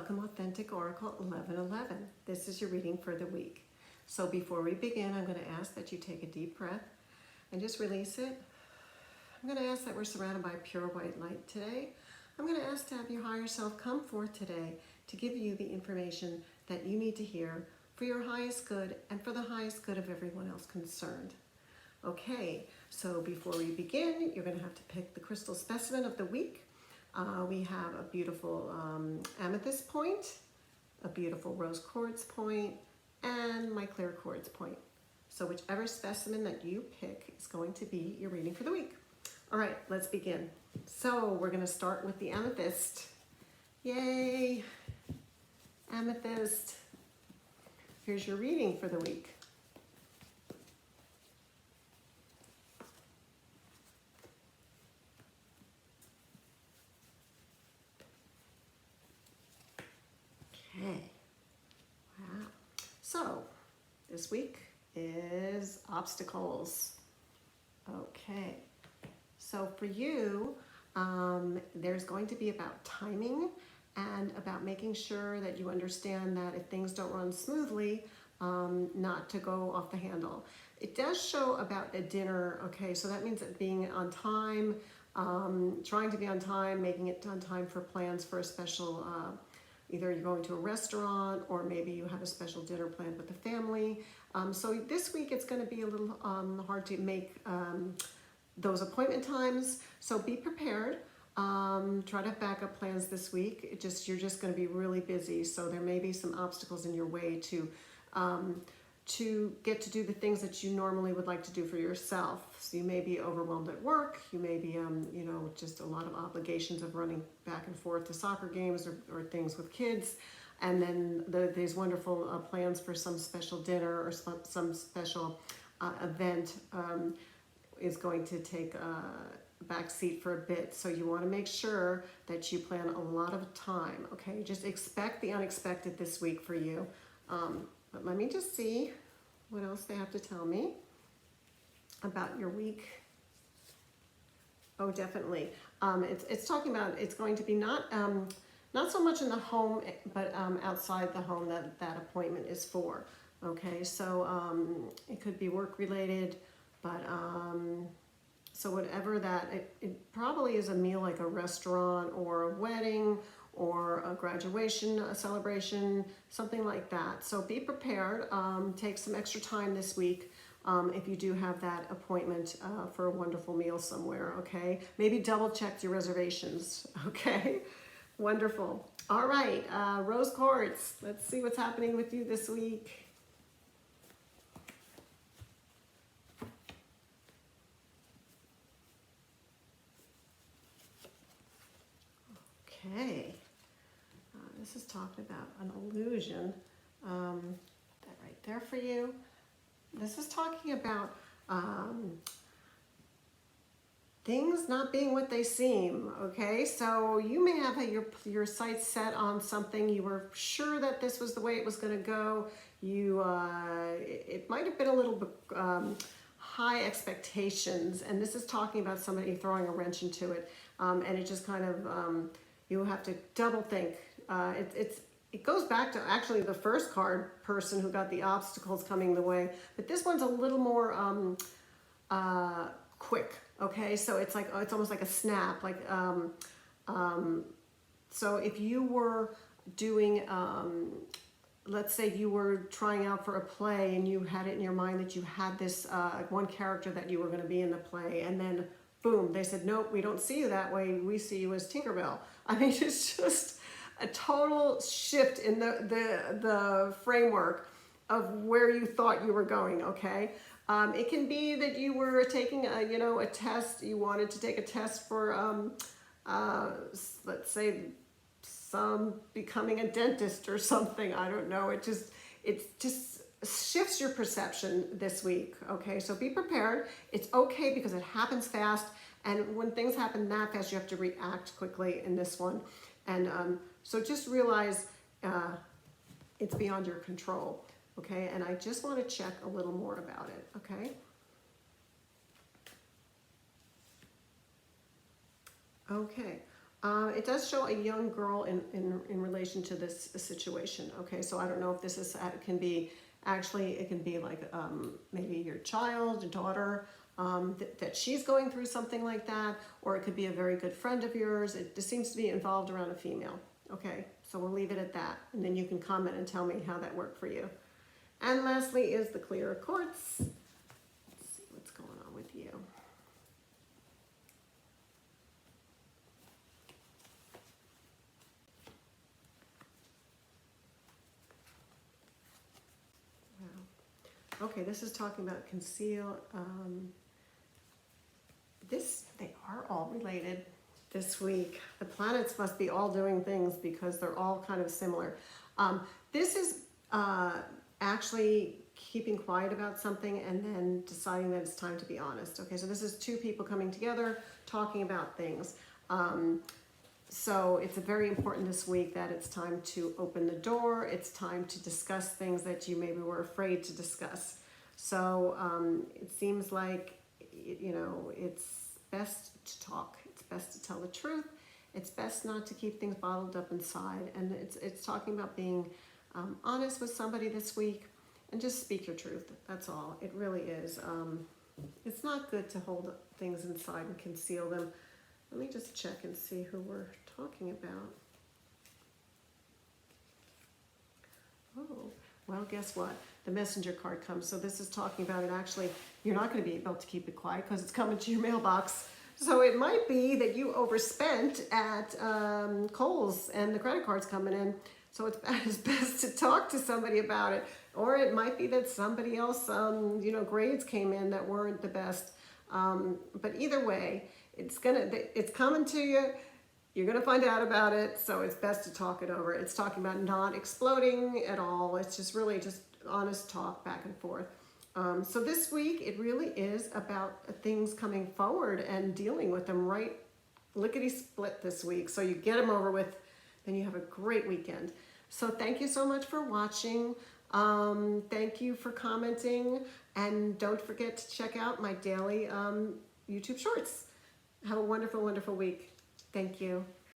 welcome Authentic Oracle 1111. This is your reading for the week. So before we begin, I'm going to ask that you take a deep breath and just release it. I'm going to ask that we're surrounded by pure white light today. I'm going to ask to have your higher self come forth today to give you the information that you need to hear for your highest good and for the highest good of everyone else concerned. Okay, so before we begin, you're going to have to pick the crystal specimen of the week. We have a beautiful amethyst point, a beautiful rose quartz point, and my clear quartz point. So whichever specimen that you pick is going to be your reading for the week. All right, let's begin. So we're going to start with the amethyst. Yay! Amethyst. Here's your reading for the week. Okay, wow. So this week is obstacles. Okay, so for you, there's going to be about timing and about making sure that you understand that if things don't run smoothly, not to go off the handle. It does show about a dinner, okay, so that means that being on time, trying to be on time, making it on time for plans for a special either you're going to a restaurant or maybe you have a special dinner planned with the family. So this week it's going to be a little hard to make those appointment times. So be prepared. Try to have backup plans this week. You're just going to be really busy. So there may be some obstacles in your way to get to do the things that you normally would like to do for yourself. So you may be overwhelmed at work. You may be, just a lot of obligations of running back and forth to soccer games or things with kids. And then these wonderful plans for some special dinner or some special event is going to take a back seat for a bit. So you want to make sure that you plan a lot of time, okay? Just expect the unexpected this week for you. But let me just see what else they have to tell me about your week. Oh, definitely. It's talking about it's going to be not so much in the home, but outside the home that appointment is for. Okay, so it could be work related, but so whatever that, it probably is a meal like a restaurant or a wedding or a graduation, a celebration, something like that. So be prepared. Take some extra time this week if you do have that appointment for a wonderful meal somewhere, okay? Maybe double check your reservations, okay? Wonderful. All right, rose quartz. Let's see what's happening with you this week. Okay. This is talking about an illusion. That right there for you. This is talking about things not being what they seem, okay? So you may have your sights set on something. You were sure that this was the way it was going to go. It might have been a little bit high expectations, and this is talking about somebody throwing a wrench into it, and it just kind of, you have to double think. It goes back to actually the first card, person who got the obstacles coming the way, but this one's a little more quick. Okay, so it's almost like a snap. Like so if you were doing, let's say you were trying out for a play and you had it in your mind that you had this one character that you were going to be in the play, and then boom, they said, nope, we don't see you that way. We see you as Tinkerbell. I mean, it's just a total shift in the framework of where you thought you were going, okay? It can be that you were taking a test. You wanted to take a test for, let's say, some becoming a dentist or something. I don't know. It just shifts your perception this week, okay? So be prepared. It's okay because it happens fast, and when things happen that fast, you have to react quickly in this one. And so just realize it's beyond your control, okay? And I just want to check a little more about it, okay? Okay, It does show a young girl in relation to this situation. Okay, so I don't know if this is, it can be, actually, it can be like maybe your child, your daughter, that she's going through something like that, or it could be a very good friend of yours. It just seems to be involved around a female. Okay, so we'll leave it at that, and then you can comment and tell me how that worked for you. And lastly is the clear quartz. Let's see what's going on with you. Wow. Okay, this is talking about conceal. They are all related this week. The planets must be all doing things because they're all kind of similar. This is actually keeping quiet about something and then deciding that it's time to be honest. Okay, so this is two people coming together, talking about things. So it's very important this week that it's time to open the door. It's time to discuss things that you maybe were afraid to discuss. So it seems like, you know, it's best to talk. It's best to tell the truth. It's best not to keep things bottled up inside. And it's talking about being honest with somebody this week and just speak your truth. That's all. It really is. It's not good to hold things inside and conceal them. Let me just check and see who we're talking about. Oh, well, guess what? The messenger card comes. So this is talking about it. Actually, you're not going to be able to keep it quiet because it's coming to your mailbox. So it might be that you overspent at Kohl's and the credit card's coming in. So it's best to talk to somebody about it. Or it might be that somebody else, you know, grades came in that weren't the best. But either way, it's coming to you. You're going to find out about it. So it's best to talk it over. It's talking about not exploding at all. It's just really just honest talk back and forth. So this week, it really is about things coming forward and dealing with them right lickety-split this week. So you get them over with, then you have a great weekend. So thank you so much for watching. Thank you for commenting. And don't forget to check out my daily YouTube shorts. Have a wonderful, wonderful week. Thank you.